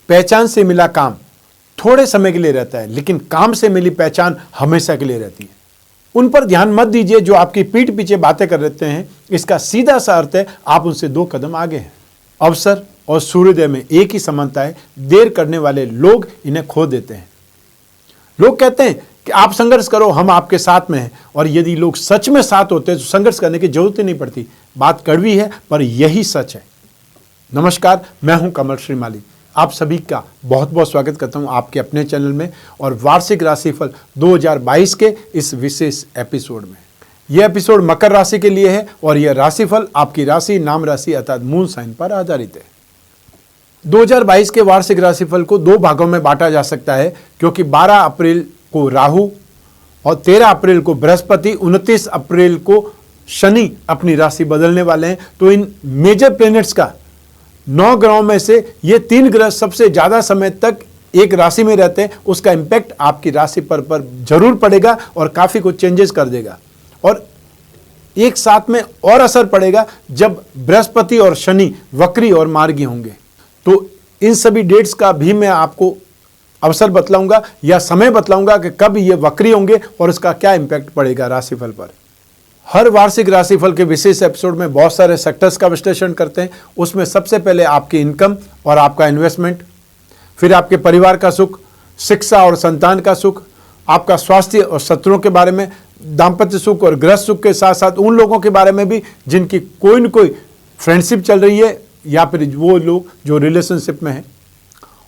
पहचान से मिला काम थोड़े समय के लिए रहता है, लेकिन काम से मिली पहचान हमेशा के लिए रहती है। उन पर ध्यान मत दीजिए जो आपकी पीठ पीछे बातें कर रहे हैं। इसका सीधा सा अर्थ है आप उनसे 2 कदम आगे हैं। अवसर और सूर्योदय में एक ही समानता है, देर करने वाले लोग इन्हें खो देते हैं। लोग कहते हैं कि आप संघर्ष करो, हम आपके साथ में हैं, और यदि लोग सच में साथ होते हैं तो संघर्ष करने की जरूरत ही नहीं पड़ती। बात कड़वी है पर यही सच है। नमस्कार, मैं हूं कमल श्रीमाली। आप सभी का बहुत बहुत स्वागत करता हूं आपके अपने चैनल में और वार्षिक राशिफल 2022 के इस विशेष एपिसोड में। यह एपिसोड मकर राशि के लिए है और यह राशिफल आपकी राशि, नाम राशि अर्थात मून साइन पर आधारित है। 2022 के वार्षिक राशिफल को 2 भागों में बांटा जा सकता है, क्योंकि 12 अप्रैल को राहु और 13 अप्रैल को बृहस्पति, 29 अप्रैल को शनि अपनी राशि बदलने वाले हैं। तो इन मेजर प्लैनेट्स का 9 ग्रहों में से ये 3 ग्रह सबसे ज्यादा समय तक एक राशि में रहते हैं। उसका इंपैक्ट आपकी राशि पर जरूर पड़ेगा और काफी कुछ चेंजेस कर देगा। और एक साथ में और असर पड़ेगा जब बृहस्पति और शनि वक्री और मार्गी होंगे। तो इन सभी डेट्स का भी मैं आपको अवसर बतलाऊंगा या समय बतलाऊंगा कि कब ये वक्री होंगे और उसका क्या इंपैक्ट पड़ेगा राशिफल पर। हर वार्षिक राशिफल के विशेष एपिसोड में बहुत सारे सेक्टर्स का विश्लेषण करते हैं। उसमें सबसे पहले आपकी इनकम और आपका इन्वेस्टमेंट, फिर आपके परिवार का सुख, शिक्षा और संतान का सुख, आपका स्वास्थ्य और शत्रुओं के बारे में, दाम्पत्य सुख और गृह सुख के साथ साथ उन लोगों के बारे में भी जिनकी कोई न कोई फ्रेंडशिप चल रही है या फिर वो लोग जो रिलेशनशिप में हैं।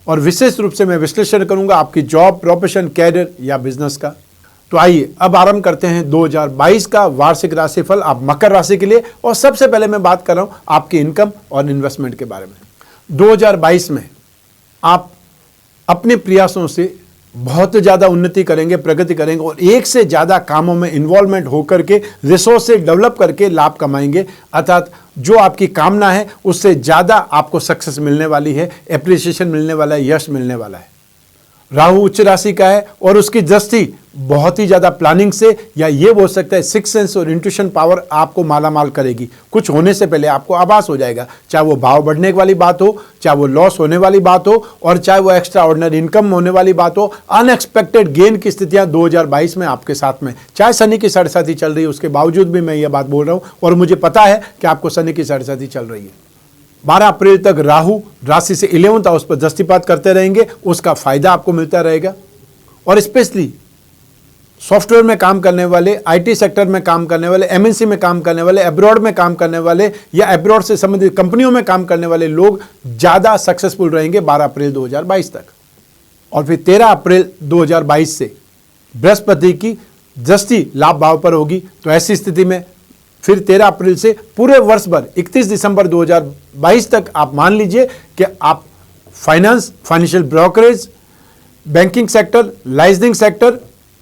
और विशेष रूप से मैं विश्लेषण करूंगा आपकी जॉब, प्रोफेशन, कैरियर या बिजनेस का। तो आइए अब आरंभ करते हैं 2022 का वार्षिक राशिफल आप मकर राशि के लिए। और सबसे पहले मैं बात कर रहा हूं आपकी इनकम और इन्वेस्टमेंट के बारे में। 2022 में आप अपने प्रयासों से बहुत ज़्यादा उन्नति करेंगे, प्रगति करेंगे और एक से ज़्यादा कामों में इन्वॉल्वमेंट होकर के रिसोर्सेज डेवलप करके लाभ कमाएंगे। अर्थात जो आपकी कामना है उससे ज़्यादा आपको सक्सेस मिलने वाली है, एप्रिसिएशन मिलने वाला है, यश मिलने वाला है। राहु उच्च राशि का है और उसकी दृष्टि बहुत ही ज़्यादा प्लानिंग से या ये बोल सकता है सिक्स सेंस और इंट्यूशन पावर आपको मालामाल करेगी। कुछ होने से पहले आपको आभास हो जाएगा, चाहे वो भाव बढ़ने वाली बात हो, चाहे वो लॉस होने वाली बात हो और चाहे वो एक्स्ट्रा ऑर्डिनरी इनकम होने वाली बात हो। अनएक्सपेक्टेड गेन की स्थितियां 2022 में आपके साथ में, चाहे शनि की साढ़ेसाती चल रही है उसके बावजूद भी मैं ये बात बोल रहा हूँ और मुझे पता है कि आपको शनि की साढ़ेसाती चल रही है। 12 अप्रैल तक राहु राशि से 11th हाउस पर दृष्टिपात करते रहेंगे, उसका फायदा आपको मिलता रहेगा। और स्पेशली सॉफ्टवेयर में काम करने वाले, आईटी सेक्टर में काम करने वाले, एमएनसी में काम करने वाले, अब्रॉड में काम करने वाले या अब्रॉड से संबंधित कंपनियों में काम करने वाले लोग ज़्यादा सक्सेसफुल रहेंगे 12 अप्रैल 2022 तक। और फिर 13 अप्रैल 2022 से बृहस्पति की दृष्टि लाभ भाव पर होगी। तो ऐसी स्थिति में फिर 13 अप्रैल से पूरे वर्ष भर 31 दिसंबर 2022 तक आप मान लीजिए कि आप finance, financial brokerage, banking sector, licensing sector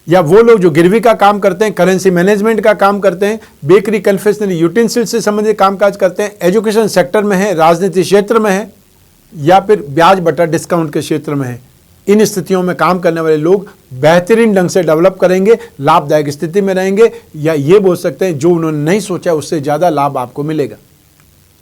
या वो लोग जो गिरवी का काम करते हैं, करेंसी मैनेजमेंट का काम करते हैं, बेकरी, कन्फेक्शनरी, यूटेंसिल से संबंधित कामकाज करते हैं, एजुकेशन सेक्टर में है, राजनीति क्षेत्र में है या फिर ब्याज बटा डिस्काउंट के क्षेत्र में है, इन स्थितियों में काम करने वाले लोग बेहतरीन ढंग से डेवलप करेंगे, लाभदायक स्थिति में रहेंगे या ये बोल सकते हैं जो उन्होंने नहीं सोचा उससे ज़्यादा लाभ आपको मिलेगा।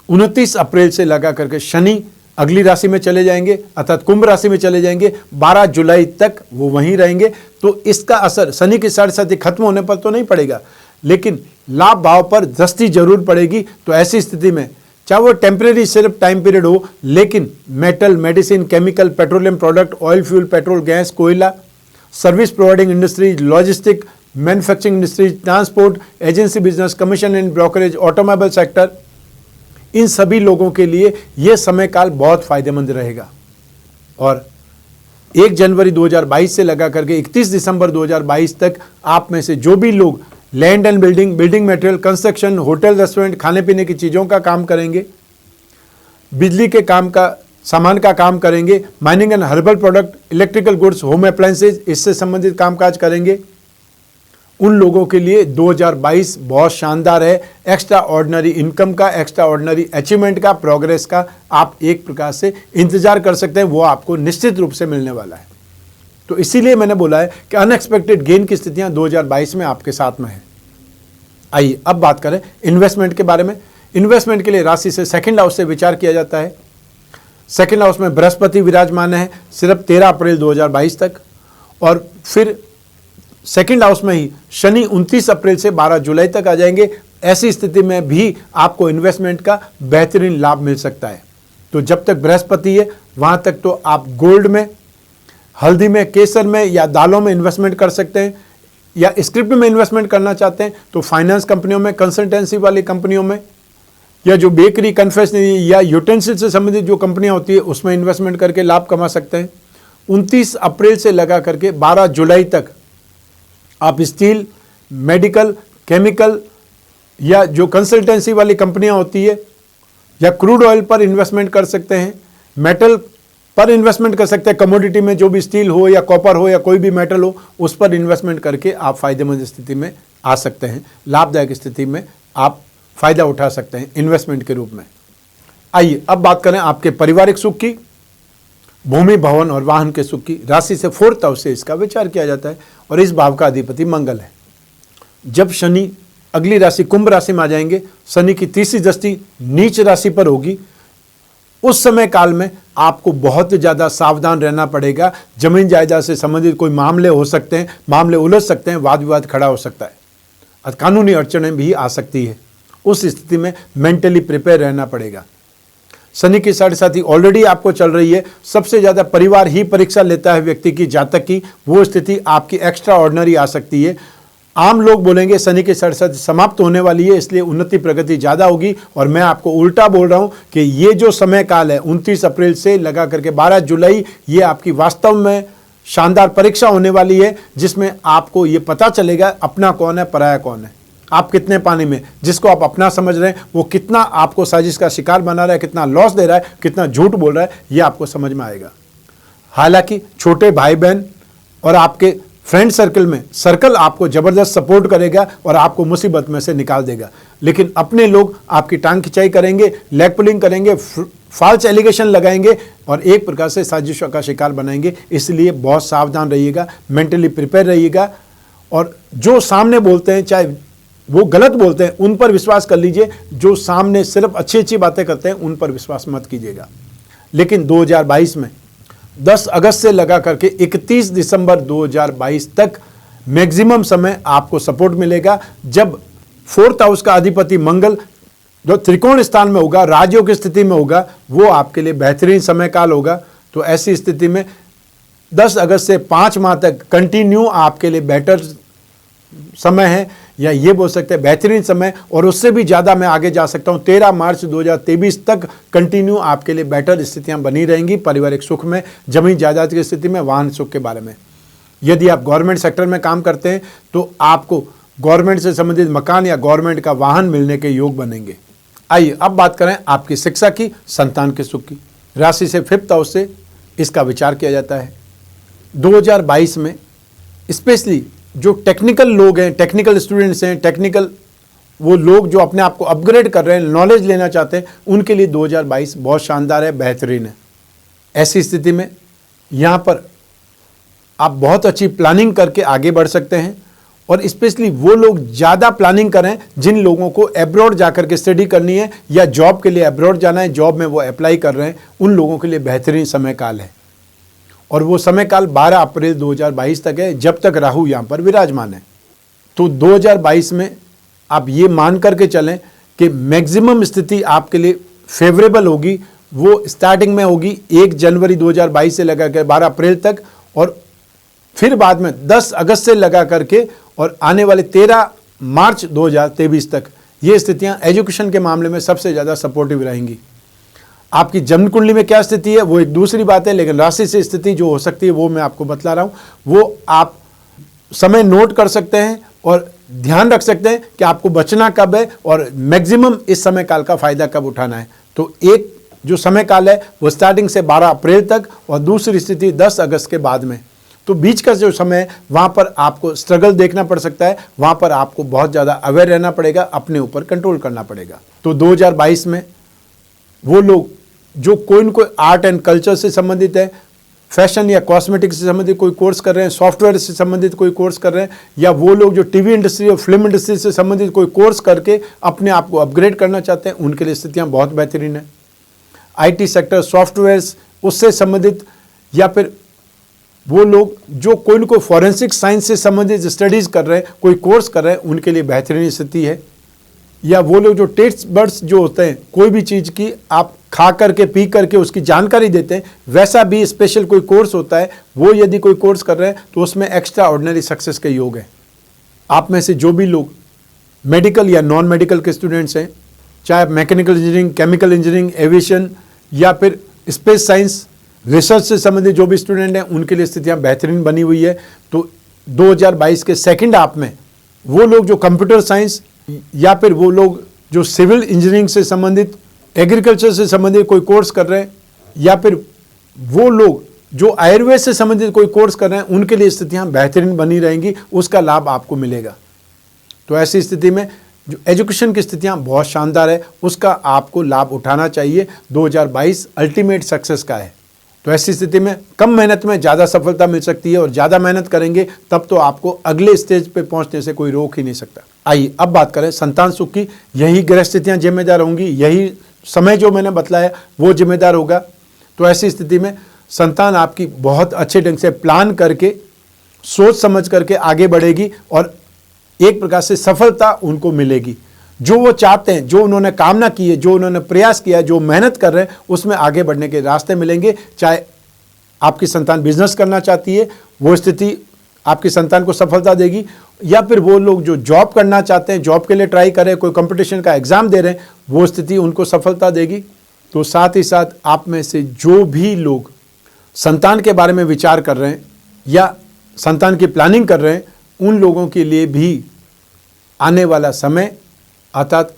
29 अप्रैल से लगा करके शनि अगली राशि में चले जाएंगे अर्थात कुंभ राशि में चले जाएंगे। 12 जुलाई तक वो वहीं रहेंगे। तो इसका असर शनि की साढ़ेसाती खत्म होने पर तो नहीं पड़ेगा, लेकिन लाभ भाव पर दृष्टि जरूर पड़ेगी। तो ऐसी स्थिति में चाहे वो टेम्परेरी सिर्फ टाइम पीरियड हो, लेकिन metal, medicine, chemical, petroleum product, oil, fuel, petrol, gas, कोयला, service providing industries, logistic, manufacturing industries, transport, agency business, commission and brokerage, automobile sector, इन सभी लोगों के लिए यह समय काल बहुत फायदेमंद रहेगा। और 1 जनवरी 2022 से लगा करके 31 दिसंबर 2022 तक आप में से जो भी लोग land and building, building material, construction, hotel, restaurant, खाने पीने की चीज़ों का काम करेंगे, बिजली के काम का सामान का काम करेंगे, mining and herbal product, electrical goods, home appliances, इससे संबंधित कामकाज करेंगे, उन लोगों के लिए 2022 बहुत शानदार है। एक्स्ट्रा ऑर्डिनरी इनकम का, एक्स्ट्रा ऑर्डिनरी अचीवमेंट का, प्रोग्रेस का आप एक प्रकार से इंतजार कर सकते हैं, वो आपको निश्चित रूप से मिलने वाला है। तो इसीलिए मैंने बोला है कि अनएक्सपेक्टेड गेन की स्थितियां 2022 में आपके साथ में है। आइए अब बात करें इन्वेस्टमेंट के बारे में। इन्वेस्टमेंट के लिए राशि से सेकंड हाउस से विचार किया जाता है। सेकेंड हाउस में बृहस्पति विराजमान है सिर्फ 13 अप्रैल 2022 तक, और फिर सेकेंड हाउस में ही शनि 29 अप्रैल से 12 जुलाई तक आ जाएंगे। ऐसी स्थिति में भी आपको इन्वेस्टमेंट का बेहतरीन लाभ मिल सकता है। तो जब तक बृहस्पति है वहाँ तक तो आप गोल्ड में, हल्दी में, केसर में या दालों में इन्वेस्टमेंट कर सकते हैं, या स्क्रिप्ट में इन्वेस्टमेंट करना चाहते हैं तो फाइनेंस कंपनियों में, कंसल्टेंसी वाली कंपनियों में, या जो बेकरी, कन्फेक्शनरी या यूटेंसिल से संबंधित जो कंपनियां होती है उसमें इन्वेस्टमेंट करके लाभ कमा सकते हैं। 29 अप्रैल से लगा करके 12 जुलाई तक आप स्टील, मेडिकल, केमिकल या जो कंसल्टेंसी वाली कंपनियां होती है या क्रूड ऑयल पर इन्वेस्टमेंट कर सकते हैं, मेटल पर इन्वेस्टमेंट कर सकते हैं, कमोडिटी में जो भी स्टील हो या कॉपर हो या कोई भी मेटल हो उस पर इन्वेस्टमेंट करके आप फायदेमंद स्थिति में आ सकते हैं, लाभदायक स्थिति में आप फायदा उठा सकते हैं इन्वेस्टमेंट के रूप में। आइए अब बात करें आपके पारिवारिक सुख की, भूमि, भवन और वाहन के सुख की। राशि से 4th हाउस से इसका विचार किया जाता है और इस भाव का अधिपति मंगल है। जब शनि अगली राशि कुंभ राशि में आ जाएंगे, शनि की तीसरी दृष्टि नीच राशि पर होगी, उस समय काल में आपको बहुत ज़्यादा सावधान रहना पड़ेगा। जमीन जायदाद से संबंधित कोई मामले हो सकते हैं, मामले उलझ सकते हैं, वाद विवाद खड़ा हो सकता है, कानूनी अड़चनें भी आ सकती है। उस स्थिति में मेंटली प्रिपेयर रहना पड़ेगा। शनि की 7.5 ऑलरेडी आपको चल रही है। सबसे ज़्यादा परिवार ही परीक्षा लेता है व्यक्ति की, जातक की, वो स्थिति आपकी एक्स्ट्रा ऑर्डिनरी आ सकती है। आम लोग बोलेंगे शनि की 7.5 समाप्त होने वाली है, इसलिए उन्नति प्रगति ज़्यादा होगी, और मैं आपको उल्टा बोल रहा हूँ कि ये जो समय काल है 29 अप्रैल से लगा करके 12 जुलाई, ये आपकी वास्तव में शानदार परीक्षा होने वाली है, जिसमें आपको ये पता चलेगा अपना कौन है, पराया कौन है, आप कितने पानी में, जिसको आप अपना समझ रहे हैं वो कितना आपको साजिश का शिकार बना रहा है, कितना लॉस दे रहा है, कितना झूठ बोल रहा है, ये आपको समझ में आएगा। हालांकि छोटे भाई बहन और आपके फ्रेंड सर्कल में सर्कल आपको ज़बरदस्त सपोर्ट करेगा और आपको मुसीबत में से निकाल देगा, लेकिन अपने लोग आपकी टांग खिंचाई करेंगे, लेग पुलिंग करेंगे, फॉल्स एलिगेशन लगाएंगे और एक प्रकार से साजिशों का शिकार बनाएंगे। इसलिए बहुत सावधान रहिएगा, मेंटली प्रिपेयर रहिएगा, और जो सामने बोलते हैं चाहे वो गलत बोलते हैं उन पर विश्वास कर लीजिए, जो सामने सिर्फ अच्छी अच्छी बातें करते हैं उन पर विश्वास मत कीजिएगा। लेकिन 2022 में 10 अगस्त से लगा करके 31 दिसंबर 2022 तक मैक्सिमम समय आपको सपोर्ट मिलेगा, जब 4th हाउस का अधिपति मंगल जो त्रिकोण स्थान में होगा, राज्यों की स्थिति में होगा, वो आपके लिए बेहतरीन समय काल होगा। तो ऐसी स्थिति में 10 अगस्त से 5 माह तक कंटिन्यू आपके लिए बेटर समय है, या ये बोल सकते हैं बेहतरीन समय, और उससे भी ज़्यादा मैं आगे जा सकता हूँ। 13 मार्च 2023 तक कंटिन्यू आपके लिए बेटर स्थितियाँ बनी रहेंगी पारिवारिक सुख में, जमीन जायदाद की स्थिति में, वाहन सुख के बारे में। यदि आप गवर्नमेंट सेक्टर में काम करते हैं तो आपको गवर्नमेंट से संबंधित मकान या गवर्नमेंट का वाहन मिलने के योग बनेंगे। आइए अब बात करें आपकी शिक्षा की, संतान के सुख की। राशि से 5th हाउस से इसका विचार किया जाता है। 2022 में स्पेशली जो टेक्निकल लोग हैं, टेक्निकल स्टूडेंट्स हैं, टेक्निकल वो लोग जो अपने आप को अपग्रेड कर रहे हैं, नॉलेज लेना चाहते हैं, उनके लिए 2022 बहुत शानदार है, बेहतरीन है। ऐसी स्थिति में यहाँ पर आप बहुत अच्छी प्लानिंग करके आगे बढ़ सकते हैं, और स्पेशली वो लोग ज़्यादा प्लानिंग करें जिन लोगों को एब्रॉड जाकर के स्टडी करनी है या जॉब के लिए एब्रॉड जाना है, जॉब में वो अप्लाई कर रहे हैं, उन लोगों के लिए बेहतरीन समय काल है। और वो समय काल 12 अप्रैल 2022 तक है, जब तक राहु यहाँ पर विराजमान है। तो 2022 में आप ये मान करके चलें कि मैक्सिमम स्थिति आपके लिए फेवरेबल होगी। वो स्टार्टिंग में होगी 1 जनवरी 2022 से लगा कर 12 अप्रैल तक, और फिर बाद में 10 अगस्त से लगा करके और आने वाले 13 मार्च 2023 तक ये स्थितियाँ एजुकेशन के मामले में सबसे ज़्यादा सपोर्टिव रहेंगी। आपकी जन्म कुंडली में क्या स्थिति है वो एक दूसरी बात है, लेकिन राशि से स्थिति जो हो सकती है वो मैं आपको बतला रहा हूँ। वो आप समय नोट कर सकते हैं और ध्यान रख सकते हैं कि आपको बचना कब है और मैक्सिमम इस समय काल का फ़ायदा कब उठाना है। तो एक जो समय काल है वो स्टार्टिंग से 12 अप्रैल तक, और दूसरी स्थिति 10 अगस्त के बाद में। तो बीच का जो समय है वहाँ पर आपको स्ट्रगल देखना पड़ सकता है, वहाँ पर आपको बहुत ज़्यादा अवेयर रहना पड़ेगा, अपने ऊपर कंट्रोल करना पड़ेगा। तो 2022 में वो लोग जो कोई न कोई आर्ट एंड कल्चर से संबंधित है, फैशन या कॉस्मेटिक से संबंधित कोई कोर्स कर रहे हैं, सॉफ्टवेयर से संबंधित कोई कोर्स कर रहे हैं, या वो लोग जो टीवी इंडस्ट्री और फिल्म इंडस्ट्री से संबंधित कोई कोर्स करके अपने आप को अपग्रेड करना चाहते हैं, उनके लिए स्थितियाँ बहुत बेहतरीन है। IT सेक्टर, सॉफ्टवेयर्स उससे संबंधित, या फिर वो लोग जो कोई न कोई फॉरेंसिक साइंस से संबंधित स्टडीज़ कर रहे हैं, कोई कोर्स कर रहे हैं, उनके लिए बेहतरीन स्थिति है। या वो लोग जो टेस्ट बर्ड्स जो होते हैं, कोई भी चीज़ की आप खा करके पी करके उसकी जानकारी देते हैं, वैसा भी स्पेशल कोई कोर्स होता है, वो यदि कोई कोर्स कर रहे हैं तो उसमें एक्स्ट्रा ऑर्डिनरी सक्सेस के योग है। आप में से जो भी लोग मेडिकल या नॉन मेडिकल के स्टूडेंट्स हैं, चाहे mechanical engineering, chemical engineering, aviation या फिर स्पेस साइंस, रिसर्च से संबंधित जो भी स्टूडेंट हैं, उनके लिए स्थितियाँ बेहतरीन बनी हुई है। तो 2022 के सेकेंड हाफ में वो लोग जो कंप्यूटर साइंस या फिर वो लोग जो सिविल इंजीनियरिंग से संबंधित, एग्रीकल्चर से संबंधित कोई कोर्स कर रहे हैं, या फिर वो लोग जो आयुर्वेद से संबंधित कोई कोर्स कर रहे हैं, उनके लिए स्थितियाँ बेहतरीन बनी रहेंगी, उसका लाभ आपको मिलेगा। तो ऐसी स्थिति में जो एजुकेशन की स्थितियाँ बहुत शानदार है, उसका आपको लाभ उठाना चाहिए। 2022 अल्टीमेट सक्सेस का है। तो ऐसी स्थिति में कम मेहनत में ज़्यादा सफलता मिल सकती है, और ज़्यादा मेहनत करेंगे तब तो आपको अगले स्टेज पे पहुंचने से कोई रोक ही नहीं सकता। आइए अब बात करें संतान सुख की। यही ग्रह स्थितियाँ जिम्मेदार होंगी, यही समय जो मैंने बतलाया वो जिम्मेदार होगा। तो ऐसी स्थिति में संतान आपकी बहुत अच्छे ढंग से प्लान करके, सोच समझ करके आगे बढ़ेगी, और एक प्रकार से सफलता उनको मिलेगी। जो वो चाहते हैं, जो उन्होंने कामना की है, जो उन्होंने प्रयास किया है, जो मेहनत कर रहे हैं, उसमें आगे बढ़ने के रास्ते मिलेंगे। चाहे आपकी संतान बिजनेस करना चाहती है, वो स्थिति आपकी संतान को सफलता देगी, या फिर वो लोग जो जॉब करना चाहते हैं, जॉब के लिए ट्राई कर रहे हैं, कोई कंपटीशन का एग्जाम दे रहे हैं, वो स्थिति उनको सफलता देगी। तो साथ ही साथ आप में से जो भी लोग संतान के बारे में विचार कर रहे हैं या संतान की प्लानिंग कर रहे हैं, उन लोगों के लिए भी आने वाला समय, अर्थात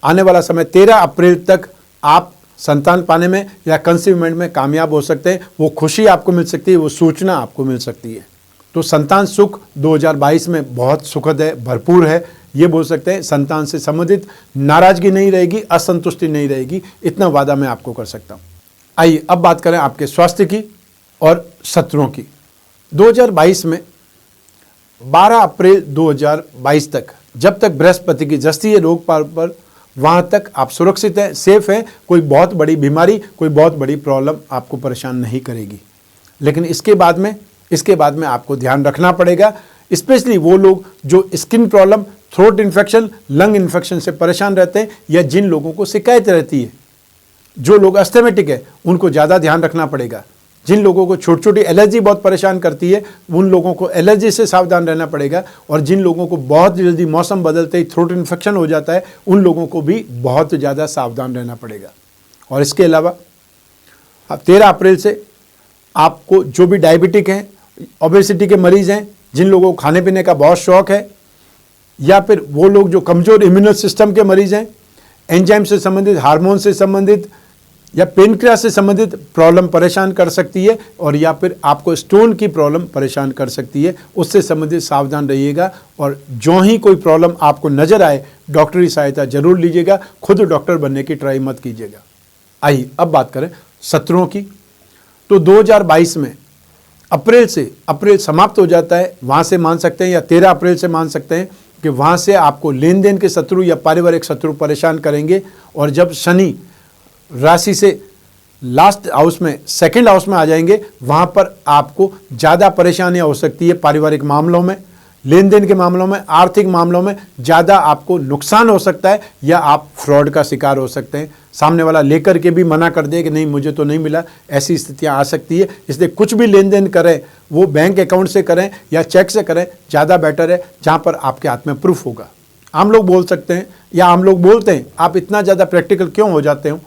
आने वाला समय 13 अप्रैल तक आप संतान पाने में या कंसीवमेंट में कामयाब हो सकते हैं। वो खुशी आपको मिल सकती है, वो सूचना आपको मिल सकती है। तो संतान सुख 2022 में बहुत सुखद है, भरपूर है। ये बोल सकते हैं संतान से संबंधित नाराजगी नहीं रहेगी, असंतुष्टि नहीं रहेगी, इतना वादा मैं आपको कर सकता हूँ। आइए अब बात करें आपके स्वास्थ्य की और शत्रुओं की। 2022 में 12 अप्रैल 2022 तक, जब तक बृहस्पति की दृष्टि है रोग पर, वहाँ तक आप सुरक्षित हैं, सेफ हैं। कोई बहुत बड़ी बीमारी, कोई बहुत बड़ी प्रॉब्लम आपको परेशान नहीं करेगी। लेकिन इसके बाद में आपको ध्यान रखना पड़ेगा, स्पेशली वो लोग जो skin problem, throat infection, lung infection से परेशान रहते हैं, या जिन लोगों को शिकायत रहती है, जो लोग अस्थमेटिक है, उनको ज़्यादा ध्यान रखना पड़ेगा। जिन लोगों को छोटी छोटी एलर्जी बहुत परेशान करती है, उन लोगों को एलर्जी से सावधान रहना पड़ेगा। और जिन लोगों को बहुत जल्दी मौसम बदलते ही थ्रोट इन्फेक्शन हो जाता है, उन लोगों को भी बहुत ज़्यादा सावधान रहना पड़ेगा। और इसके अलावा अब 13 अप्रैल से आपको जो भी डायबिटिक हैं, ओबेसिटी के मरीज़ हैं, जिन लोगों को खाने पीने का बहुत शौक़ है, या फिर वो लोग जो कमज़ोर इम्यून सिस्टम के मरीज़ हैं, एंजाइम से संबंधित, हार्मोन से संबंधित या पेनक्रियास से संबंधित प्रॉब्लम परेशान कर सकती है, और या फिर आपको स्टोन की प्रॉब्लम परेशान कर सकती है, उससे संबंधित सावधान रहिएगा। और जो ही कोई प्रॉब्लम आपको नज़र आए, डॉक्टरी सहायता जरूर लीजिएगा, खुद डॉक्टर बनने की ट्राई मत कीजिएगा। आइए अब बात करें शत्रुओं की। तो 2022 में अप्रैल समाप्त हो जाता है, वहाँ से मान सकते हैं, या 13 अप्रैल से मान सकते हैं कि वहाँ से आपको लेन देन के शत्रु या पारिवारिक शत्रु परेशान करेंगे। और जब शनि राशि से लास्ट हाउस में, सेकंड हाउस में आ जाएंगे, वहाँ पर आपको ज़्यादा परेशानियाँ हो सकती है। पारिवारिक मामलों में, लेन देन के मामलों में, आर्थिक मामलों में ज़्यादा आपको नुकसान हो सकता है, या आप फ्रॉड का शिकार हो सकते हैं। सामने वाला लेकर के भी मना कर दे कि नहीं, मुझे तो नहीं मिला, ऐसी स्थितियाँ आ सकती है। इसलिए कुछ भी लेन देन करें, वो बैंक अकाउंट से करें या चेक से करें, ज़्यादा बेटर है, जहाँ पर आपके हाथ में प्रूफ होगा। आम लोग बोल सकते हैं, या आम लोग बोलते हैं, आप इतना ज़्यादा प्रैक्टिकल क्यों हो जाते हो?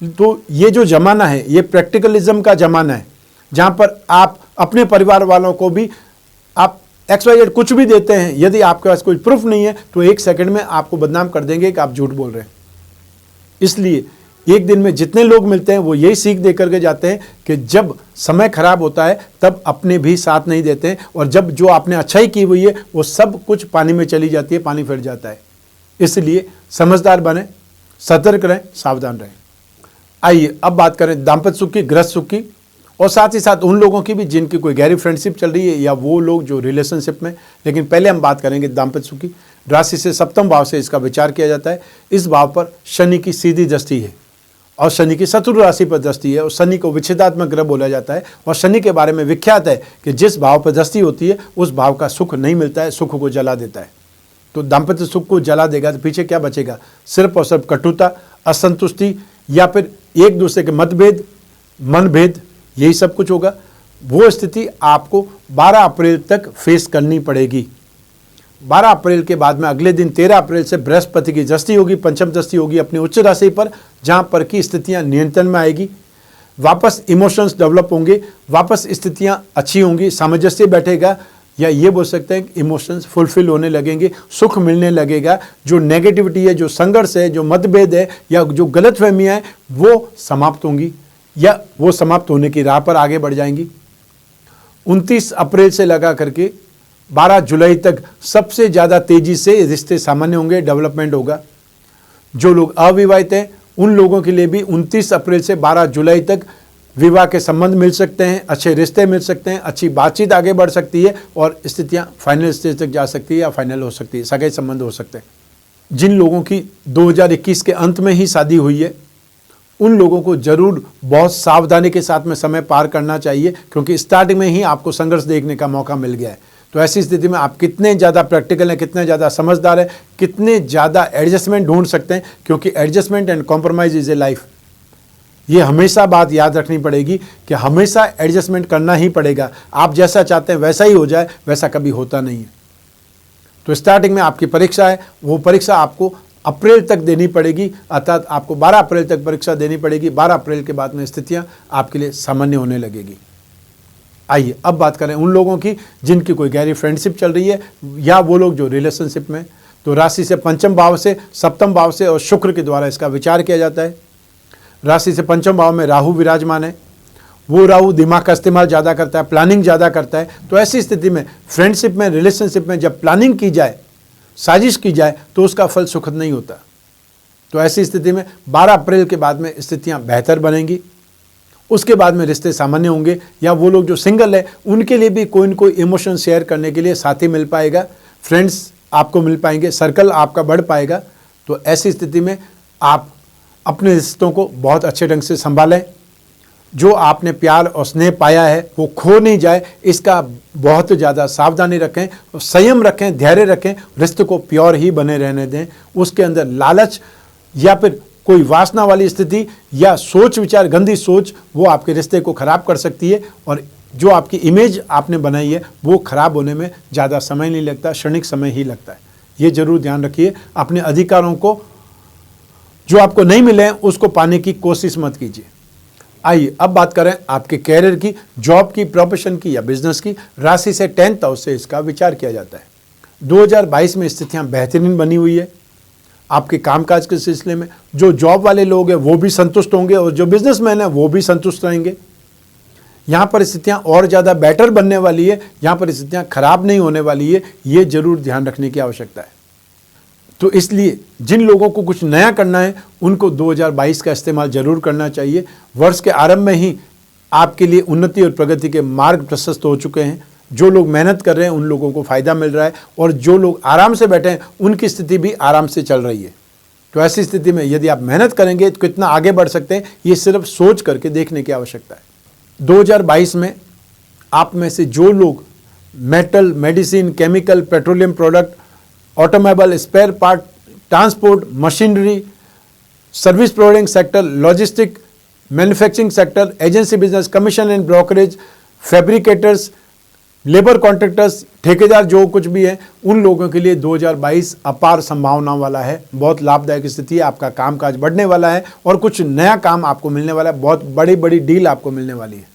तो ये जो ज़माना है, ये प्रैक्टिकलिज्म का ज़माना है, जहाँ पर आप अपने परिवार वालों को भी आप XYZ कुछ भी देते हैं, यदि आपके पास कोई प्रूफ नहीं है तो 1 सेकंड में आपको बदनाम कर देंगे कि आप झूठ बोल रहे हैं। इसलिए एक दिन में जितने लोग मिलते हैं, वो यही सीख दे करके जाते हैं कि जब समय खराब होता है तब अपने भी साथ नहीं देते हैं, और जब जो आपने अच्छाई की हुई है वो सब कुछ पानी में चली जाती है, पानी फिर जाता है। इसलिए समझदार बने, सतर्क रहें, सावधान रहें। आइए अब बात करें दाम्पत्य सुख की, गृहस्थ सुख की, और साथ ही साथ उन लोगों की भी जिनकी कोई गहरी फ्रेंडशिप चल रही है, या वो लोग जो रिलेशनशिप में। लेकिन पहले हम बात करेंगे दाम्पत्य सुख की। राशि से सप्तम भाव से इसका विचार किया जाता है। इस भाव पर शनि की सीधी दृष्टि है, और शनि की शत्रु राशि पर दृष्टि है और शनि को विच्छेदात्मक ग्रह बोला जाता है और शनि के बारे में विख्यात है कि जिस भाव पर दृष्टि होती है उस भाव का सुख नहीं मिलता है, सुख को जला देता है। तो दाम्पत्य सुख को जला देगा तो पीछे क्या बचेगा? सिर्फ और सिर्फ कटुता, असंतुष्टि या फिर एक दूसरे के मतभेद, मनभेद, यही सब कुछ होगा। वो स्थिति आपको 12 अप्रैल तक फेस करनी पड़ेगी। 12 अप्रैल के बाद में अगले दिन 13 अप्रैल से बृहस्पति की दृष्टि होगी, पंचम दृष्टि होगी अपनी उच्च राशि पर, जहां पर की स्थितियां नियंत्रण में आएगी। वापस इमोशंस डेवलप होंगे, वापस स्थितियां अच्छी होंगी, सामंजस्य बैठेगा, या ये बोल सकते हैं कि इमोशंस फुलफिल होने लगेंगे, सुख मिलने लगेगा। जो नेगेटिविटी है, जो संघर्ष है, जो मतभेद है या जो गलतफहमियां हैं वो समाप्त होंगी या वो समाप्त होने की राह पर आगे बढ़ जाएंगी। 29 अप्रैल से लगा करके 12 जुलाई तक सबसे ज़्यादा तेजी से रिश्ते सामान्य होंगे, डेवलपमेंट होगा। जो लोग अविवाहित हैं उन लोगों के लिए भी 29 अप्रैल से 12 जुलाई तक विवाह के संबंध मिल सकते हैं, अच्छे रिश्ते मिल सकते हैं, अच्छी बातचीत आगे बढ़ सकती है और स्थितियां फाइनल स्टेज तक जा सकती है या फाइनल हो सकती है, सगाई संबंध हो सकते हैं। जिन लोगों की 2021 के अंत में ही शादी हुई है उन लोगों को जरूर बहुत सावधानी के साथ में समय पार करना चाहिए, क्योंकि स्टार्टिंग में ही आपको संघर्ष देखने का मौका मिल गया है। तो ऐसी स्थिति में आप कितने ज़्यादा प्रैक्टिकल हैं, कितने ज़्यादा समझदार हैं, कितने ज़्यादा एडजस्टमेंट ढूंढ सकते हैं, क्योंकि adjustment and compromise is a life. ये हमेशा बात याद रखनी पड़ेगी कि हमेशा एडजस्टमेंट करना ही पड़ेगा। आप जैसा चाहते हैं वैसा ही हो जाए, वैसा कभी होता नहीं है। तो स्टार्टिंग में आपकी परीक्षा है, वो परीक्षा आपको अप्रैल तक देनी पड़ेगी, अर्थात आपको 12 अप्रैल तक परीक्षा देनी पड़ेगी। 12 अप्रैल के बाद में स्थितियां आपके लिए सामान्य होने लगेगी। आइए अब बात करें उन लोगों की जिनकी कोई गहरी फ्रेंडशिप चल रही है या वो लोग जो रिलेशनशिप में। तो राशि से पंचम भाव से, सप्तम भाव से और शुक्र के द्वारा इसका विचार किया जाता है। राशि से पंचम भाव में राहु विराजमान है। वो राहु दिमाग का इस्तेमाल ज़्यादा करता है, प्लानिंग ज़्यादा करता है। तो ऐसी स्थिति में फ्रेंडशिप में, रिलेशनशिप में जब प्लानिंग की जाए, साजिश की जाए, तो उसका फल सुखद नहीं होता। तो ऐसी स्थिति में 12 अप्रैल के बाद में स्थितियां बेहतर बनेंगी। उसके बाद में रिश्ते सामान्य होंगे, या वो लोग जो सिंगल है उनके लिए भी कोई न कोई इमोशन शेयर करने के लिए साथी मिल पाएगा, फ्रेंड्स आपको मिल पाएंगे, सर्कल आपका बढ़ पाएगा। तो ऐसी स्थिति में आप अपने रिश्तों को बहुत अच्छे ढंग से संभालें। जो आपने प्यार और स्नेह पाया है वो खो नहीं जाए, इसका बहुत ज़्यादा सावधानी रखें, संयम रखें, धैर्य रखें, रिश्ते को प्योर ही बने रहने दें। उसके अंदर लालच या फिर कोई वासना वाली स्थिति या सोच विचार, गंदी सोच, वो आपके रिश्ते को खराब कर सकती है। और जो आपकी इमेज आपने बनाई है वो खराब होने में ज़्यादा समय नहीं लगता, क्षणिक समय ही लगता है। ये जरूर ध्यान रखिए। अपने अधिकारों को जो आपको नहीं मिले हैं उसको पाने की कोशिश मत कीजिए। आइए अब बात करें आपके कैरियर की, जॉब की, प्रोफेशन की या बिजनेस की। राशि से 10th हाउस से इसका विचार किया जाता है। 2022 में स्थितियां बेहतरीन बनी हुई है आपके कामकाज के सिलसिले में। जो जॉब वाले लोग हैं वो भी संतुष्ट होंगे और जो बिजनेसमैन है वो भी संतुष्ट रहेंगे। यहाँ पर स्थितियाँ और ज़्यादा बेटर बनने वाली है, यहाँ पर स्थितियाँ खराब नहीं होने वाली है। ये जरूर ध्यान रखने की आवश्यकता है। तो इसलिए जिन लोगों को कुछ नया करना है उनको 2022 का इस्तेमाल जरूर करना चाहिए। वर्ष के आरंभ में ही आपके लिए उन्नति और प्रगति के मार्ग प्रशस्त हो चुके हैं। जो लोग मेहनत कर रहे हैं उन लोगों को फ़ायदा मिल रहा है और जो लोग आराम से बैठे हैं उनकी स्थिति भी आराम से चल रही है। तो ऐसी स्थिति में यदि आप मेहनत करेंगे तो कितना आगे बढ़ सकते हैं, ये सिर्फ सोच करके देखने की आवश्यकता है। 2022 में आप में से जो लोग metal, medicine, chemical, petroleum product, automobile, spare part, transport, machinery, service providing sector, logistic, manufacturing sector, agency business, commission and brokerage, fabricators, labour contractors, ठेकेदार, जो कुछ भी है, उन लोगों के लिए 2022 अपार संभावना वाला है। बहुत लाभदायक स्थिति है। आपका कामकाज बढ़ने वाला है और कुछ नया काम आपको मिलने वाला है। बहुत बड़ी बड़ी डील आपको मिलने वाली है।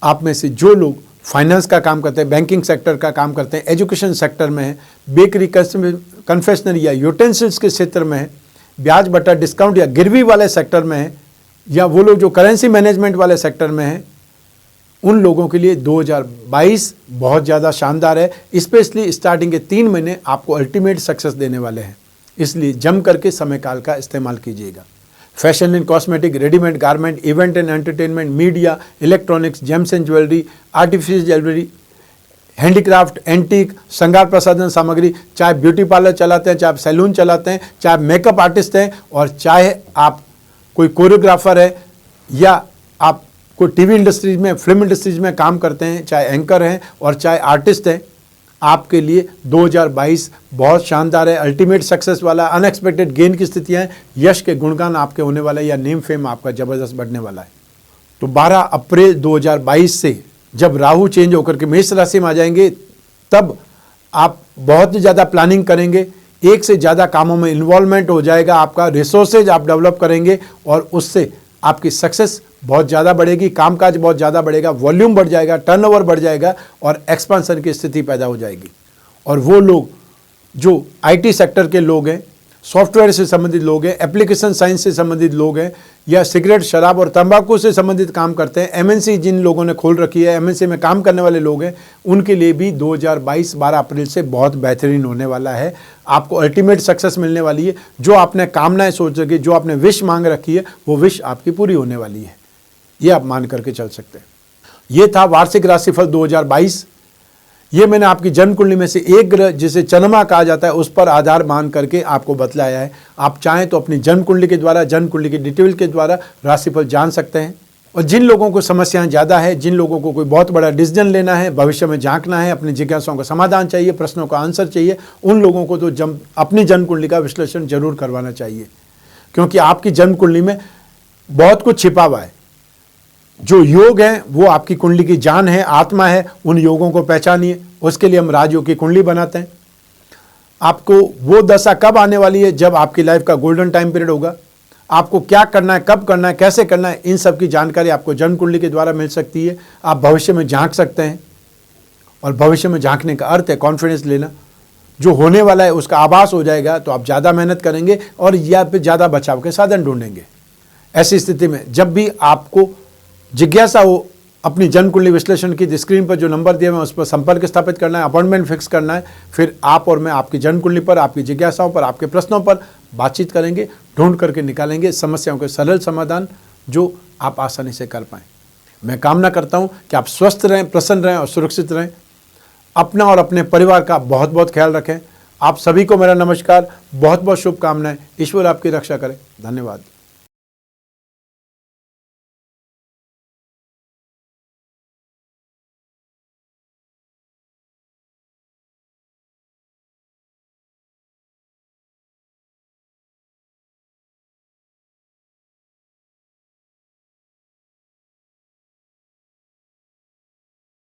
आप में से जो लोग फाइनेंस का काम करते हैं, बैंकिंग सेक्टर का काम करते हैं, एजुकेशन सेक्टर में है, बेकरी, कन्फेक्शनरी या यूटेंसिल्स के क्षेत्र में है, ब्याज बटा डिस्काउंट या गिरवी वाले सेक्टर में है, या वो लोग जो करेंसी मैनेजमेंट वाले सेक्टर में है, उन लोगों के लिए 2022 बहुत ज़्यादा शानदार है। स्पेशली स्टार्टिंग के 3 महीने आपको अल्टीमेट सक्सेस देने वाले हैं। इसलिए जम करके समय काल का इस्तेमाल कीजिएगा। Fashion and cosmetic, readymade garment, event and entertainment, media, electronics, James and jewellery, artificial jewellery, handicraft, antique, श्रृंगार प्रसाधन सामग्री, चाहे ब्यूटी पार्लर चलाते हैं, चाहे आप सैलून चलाते हैं, चाहे मेकअप आर्टिस्ट हैं और चाहे आप कोई कोरियोग्राफर है, या आप कोई टीवी इंडस्ट्रीज में, फिल्म इंडस्ट्रीज में काम करते हैं, चाहे एंकर हैं और चाहे आर्टिस्ट हैं, आपके लिए 2022 बहुत शानदार है, अल्टीमेट सक्सेस वाला, अनएक्सपेक्टेड गेन की स्थितियाँ हैं, यश के गुणगान आपके होने वाला है, या नेम फेम आपका ज़बरदस्त बढ़ने वाला है। तो 12 अप्रैल 2022 से जब राहु चेंज होकर के मेष राशि में आ जाएंगे, तब आप बहुत ही ज़्यादा प्लानिंग करेंगे, एक से ज़्यादा कामों में इन्वॉल्वमेंट हो जाएगा, आपका रिसोर्सेज आप डेवलप करेंगे और उससे आपकी सक्सेस बहुत ज़्यादा बढ़ेगी, कामकाज बहुत ज़्यादा बढ़ेगा, वॉल्यूम बढ़ जाएगा, टर्नओवर बढ़ जाएगा और एक्सपांसन की स्थिति पैदा हो जाएगी। और वो लोग जो आईटी सेक्टर के लोग हैं, सॉफ्टवेयर से संबंधित लोग हैं, एप्लीकेशन साइंस से संबंधित लोग हैं, या सिगरेट, शराब और तंबाकू से संबंधित काम करते हैं, एमएनसी जिन लोगों ने खोल रखी है, एमएनसी में काम करने वाले लोग हैं, उनके लिए भी 2022 12 अप्रैल से बहुत बेहतरीन होने वाला है। आपको अल्टीमेट सक्सेस मिलने वाली है। जो आपने कामनाएं सोच रखी, जो आपने विश मांग रखी है, वो विश आपकी पूरी होने वाली है। ये आप मान करके चल सकते हैं। ये था वार्षिक राशिफल 2022। ये मैंने आपकी जन्म कुंडली में से एक ग्रह जिसे चंद्रमा कहा जाता है उस पर आधार मान करके आपको बतलाया है। आप चाहें तो अपनी जन्म कुंडली के द्वारा, जन्म कुंडली के डिटेल के द्वारा राशिफल जान सकते हैं। और जिन लोगों को समस्याएं ज़्यादा है, जिन लोगों को कोई बहुत बड़ा डिसीजन लेना है, भविष्य में झांकना है, अपनी जिज्ञासाओं का समाधान चाहिए, प्रश्नों का आंसर चाहिए, उन लोगों को तो अपनी जन्म कुंडली का विश्लेषण जरूर करवाना चाहिए, क्योंकि आपकी जन्म कुंडली में बहुत कुछ छिपा हुआ है। जो योग हैं वो आपकी कुंडली की जान है, आत्मा है। उन योगों को पहचानिए। उसके लिए हम राजयोग की कुंडली बनाते हैं। आपको वो दशा कब आने वाली है जब आपकी लाइफ का गोल्डन टाइम पीरियड होगा, आपको क्या करना है, कब करना है, कैसे करना है, इन सब की जानकारी आपको जन्म कुंडली के द्वारा मिल सकती है। आप भविष्य में झांक सकते हैं, और भविष्य में झांकने का अर्थ है कॉन्फिडेंस लेना। जो होने वाला है उसका आभास हो जाएगा तो आप ज़्यादा मेहनत करेंगे और या फिर ज़्यादा बचाव के साधन ढूंढेंगे। ऐसी स्थिति में जब भी आपको जिज्ञासा हो, अपनी जन्म कुंडली विश्लेषण की स्क्रीन पर जो नंबर दिए हैं उस पर संपर्क स्थापित करना है, अपॉइंटमेंट फिक्स करना है। फिर आप और मैं आपकी जन्म कुंडली पर, आपकी जिज्ञासाओं पर, आपके प्रश्नों पर बातचीत करेंगे, ढूंढ करके निकालेंगे समस्याओं के सरल समाधान जो आप आसानी से कर पाएँ। मैं कामना करता हूँ कि आप स्वस्थ रहें, प्रसन्न रहें और सुरक्षित रहें। अपना और अपने परिवार का बहुत बहुत ख्याल रखें। आप सभी को मेरा नमस्कार, बहुत बहुत शुभकामनाएं। ईश्वर आपकी रक्षा करे। धन्यवाद।